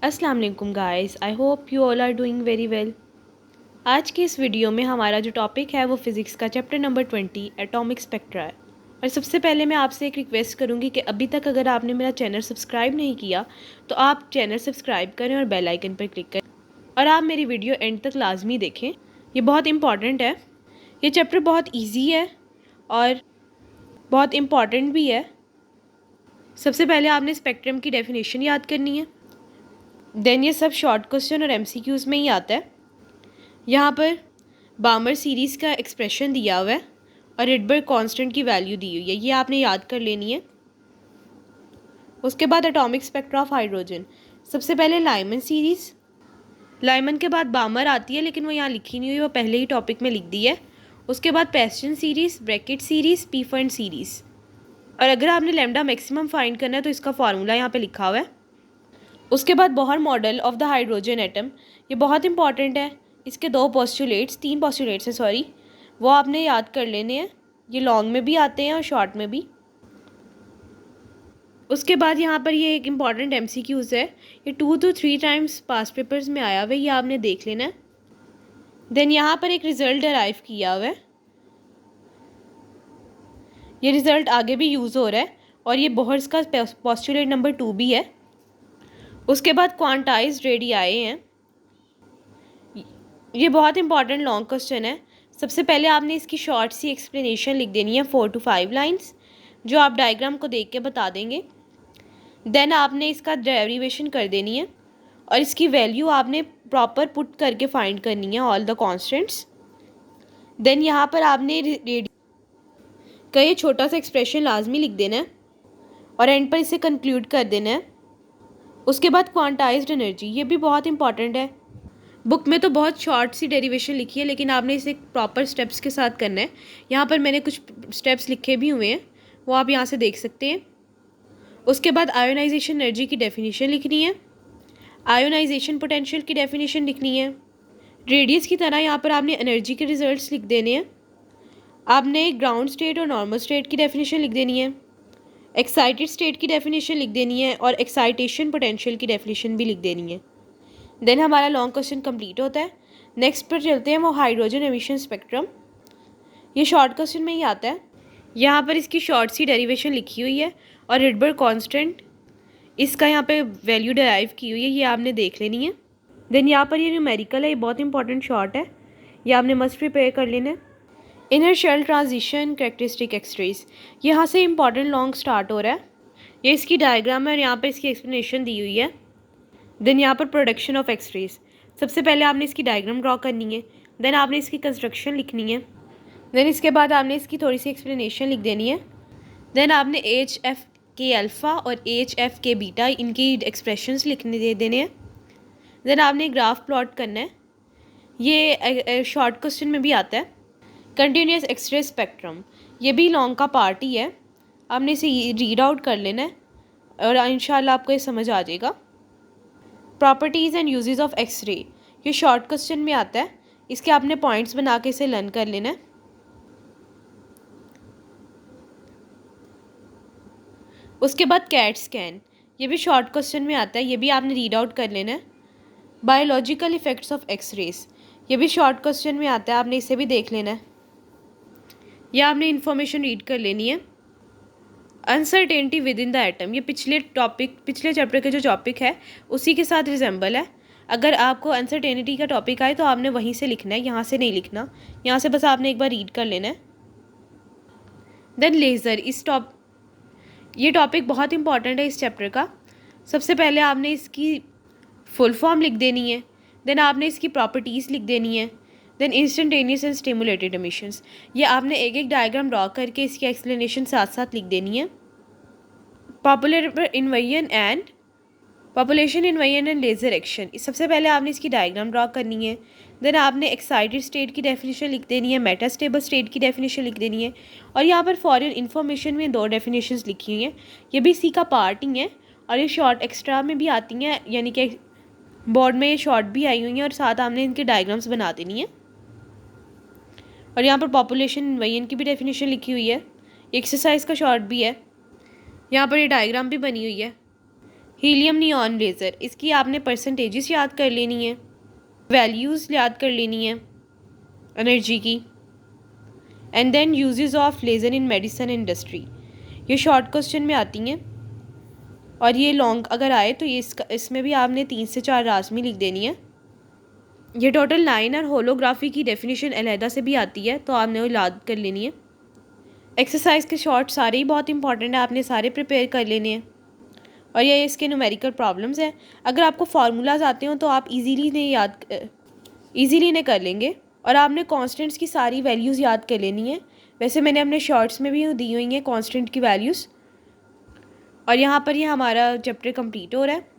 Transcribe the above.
अस्सलाम वालेकुम guys, I hope you all are doing very well. आज के इस वीडियो में हमारा जो टॉपिक है वो फ़िज़िक्स का चैप्टर नंबर 20 एटॉमिक स्पेक्ट्रा है। और सबसे पहले मैं आपसे एक रिक्वेस्ट करूँगी कि अभी तक अगर आपने मेरा चैनल सब्सक्राइब नहीं किया तो आप चैनल सब्सक्राइब करें और बेल आइकन पर क्लिक करें और आप मेरी वीडियो एंड तक लाजमी देखें। ये बहुत इंपॉर्टेंट है। ये चैप्टर बहुत ईजी है और बहुत इम्पॉर्टेंट भी है। सबसे पहले आपने स्पेक्ट्रम की डेफिनेशन याद करनी है। देन ये सब शॉर्ट क्वेश्चन और एमसीक्यूज़ में ही आता है। यहाँ पर बामर सीरीज़ का एक्सप्रेशन दिया हुआ है और रिडबर्ग कांस्टेंट की वैल्यू दी हुई है, ये आपने याद कर लेनी है। उसके बाद एटॉमिक स्पेक्ट्रा ऑफ हाइड्रोजन। सबसे पहले लाइमन सीरीज़, लाइमन के बाद बामर आती है लेकिन वो यहाँ लिखी नहीं हुई, वो पहले ही टॉपिक में लिख दी है। उसके बाद पेस्टन सीरीज़, ब्रैकेट सीरीज़, पीफर्न सीरीज़। और अगर आपने लैम्डा मैक्सिमम फाइंड करना है तो इसका फार्मूला यहाँ पे लिखा हुआ है। उसके बाद Bohr model of the hydrogen atom, ये बहुत इंपॉर्टेंट है। इसके तीन पोस्टुलेट्स हैं सॉरी, वो आपने याद कर लेने हैं। ये लॉन्ग में भी आते हैं और शॉर्ट में भी। उसके बाद यहाँ पर ये एक इम्पॉर्टेंट एमसीक्यूज़ है, ये 2 to 3 टाइम्स पास्ट पेपर्स में आया हुआ है, ये आपने देख लेना है। देन यहाँ पर एक रिज़ल्ट डराइव किया हुआ है, ये रिज़ल्ट आगे भी यूज़ हो रहा है और ये बोहर्स का पोस्टुलेट नंबर 2 भी है। उसके बाद क्वांटाइज्ड रेडियाई हैं, ये बहुत इंपॉर्टेंट लॉन्ग क्वेश्चन है। सबसे पहले आपने इसकी शॉर्ट सी एक्सप्लेनेशन लिख देनी है 4 to 5 लाइंस, जो आप डायग्राम को देख के बता देंगे। देन आपने इसका डेरिवेशन कर देनी है और इसकी वैल्यू आपने प्रॉपर पुट करके फाइंड करनी है, ऑल द कॉन्स्टेंट्स। देन यहाँ पर आपने का ये छोटा सा एक्सप्रेशन लाजमी लिख देना है और एंड पर इसे कंक्लूड कर देना है। उसके बाद क्वांटाइज्ड एनर्जी, ये भी बहुत इंपॉर्टेंट है। बुक में तो बहुत शॉर्ट सी डेरिवेशन लिखी है लेकिन आपने इसे प्रॉपर स्टेप्स के साथ करना है। यहाँ पर मैंने कुछ स्टेप्स लिखे भी हुए हैं, वो आप यहाँ से देख सकते हैं। उसके बाद आयोनाइजेशन एनर्जी की डेफिनेशन लिखनी है, आयोनाइजेशन पोटेंशियल की डेफिनेशन लिखनी है। रेडियस की तरह यहाँ पर आपने एनर्जी के रिजल्ट्स लिख देने हैं। आपने ग्राउंड स्टेट और नॉर्मल स्टेट की डेफिनेशन लिख देनी है, एक्साइटेड स्टेट की डेफिनेशन लिख देनी है और एक्साइटेशन पोटेंशियल की डेफिनेशन भी लिख देनी है। देन हमारा लॉन्ग क्वेश्चन कंप्लीट होता है। नेक्स्ट पर चलते हैं, वो हाइड्रोजन एमिशन स्पेक्ट्रम। ये शॉर्ट क्वेश्चन में ही आता है। यहाँ पर इसकी शॉर्ट सी डेरिवेशन लिखी हुई है और रिडबर्ग कांस्टेंट इसका यहाँ पे वैल्यू डराइव की हुई है, ये आपने देख लेनी है। देन यहाँ पर ये न्यूमेरिकल है, ये बहुत इंपॉर्टेंट शॉर्ट है, ये आपने मस्ट प्रिपेयर कर लेना है। Inner shell transition characteristic X rays, यहाँ से इंपॉर्टेंट लॉन्ग स्टार्ट हो रहा है। ये इसकी डायग्राम है और यहाँ पर इसकी एक्सप्लेनेशन दी हुई है। देन यहाँ पर प्रोडक्शन ऑफ एक्सरेज, सबसे पहले आपने इसकी डायग्राम ड्रॉ करनी है। देन आपने इसकी कंस्ट्रक्शन लिखनी है। देन इसके बाद आपने इसकी थोड़ी सी एक्सप्लेनेशन लिख देनी है। देन आपने HF अल्फ़ा और HF बीटा इनकी एक्सप्रेशंस लिखने दे देने हैं। देन आपने ग्राफ प्लॉट करना है, ये शॉर्ट क्वेश्चन में भी आता है। कंटिन्यूस एक्सरे स्पेक्ट्रम, ये भी लॉन्ग का पार्ट ही है, आपने इसे रीड आउट कर लेना है और इंशाल्लाह आपको ये समझ आ जाएगा। Properties and uses of X ray, ये शॉर्ट क्वेश्चन में आता है, इसके आपने पॉइंट्स बना के इसे लर्न कर लेना है। उसके बाद कैट स्कैन, ये भी शॉर्ट क्वेश्चन में आता है, ये भी आपने रीड आउट कर लेना है। बायोलॉजिकल इफेक्ट्स ऑफ एक्सरेज, ये भी शॉर्ट क्वेश्चन में आता है, आपने इसे भी देख लेना है, यह आपने इन्फॉर्मेशन रीड कर लेनी है। Uncertainty with in the atom, ये पिछले चैप्टर के जो टॉपिक है उसी के साथ रिजेंबल है। अगर आपको अनसर्टेनिटी का टॉपिक आए तो आपने वहीं से लिखना है, यहाँ से नहीं लिखना, यहाँ से बस आपने एक बार रीड कर लेना है। देन लेज़र, ये टॉपिक बहुत इंपॉर्टेंट है इस चैप्टर का। सबसे पहले आपने इसकी फुल फॉर्म लिख देनी है, देन आपने इसकी प्रॉपर्टीज़ लिख देनी है। Then instantaneous and stimulated emissions, ये आपने एक एक डायग्राम ड्रॉ करके इसकी एक्सप्लेनेशन साथ साथ लिख देनी है। Population invasion and laser action, सबसे पहले आपने इसकी डायग्राम ड्रॉ करनी है। देन आपने एक्साइटेड स्टेट की डेफिनेशन लिख देनी है, मेटास्टेबल स्टेट की डेफिनेशन लिख देनी है। और यहाँ पर फॉर योर इन्फॉर्मेशन में 2 डेफिनेशंस लिखी हुई हैं, ये भी इसी का पार्ट ही है और ये शॉर्ट एक्स्ट्रा में भी आती हैं, यानी कि बोर्ड में ये शॉर्ट भी आई हुई हैं और साथ आपने इनके डायग्राम्स बना देनी है। और यहाँ पर पॉपुलेशन इन्वेजन की भी डेफिनेशन लिखी हुई है, एक्सरसाइज का शॉर्ट भी है, यहाँ पर ये डायग्राम भी बनी हुई है। हीलियम नियॉन लेज़र, इसकी आपने परसेंटेजेस याद कर लेनी है, वैल्यूज़ याद कर लेनी है एनर्जी की। And then uses of laser in medicine industry, ये शॉर्ट क्वेश्चन में आती हैं। और ये लॉन्ग अगर आए तो ये इसमें भी आपने 3 से 4 लाजमी लिख देनी है। ये टोटल 9 और होलोग्राफी की डेफिनेशन अलहदा से भी आती है, तो आपने वो याद कर लेनी है। एक्सरसाइज के शॉर्ट सारे ही बहुत इंपॉर्टेंट है, आपने सारे प्रिपेयर कर लेने हैं। और ये इसके न्यूमेरिकल प्रॉब्लम्स हैं। अगर आपको फार्मूलाज आते हो तो आप इजीली इन्हें कर लेंगे। और आपने कांस्टेंट्स की सारी वैल्यूज़ याद कर लेनी है। वैसे मैंने अपने शॉर्ट्स में भी दी हुई हैं कांस्टेंट की वैल्यूज़। और यहाँ पर ये हमारा चैप्टर कंप्लीट हो रहा है।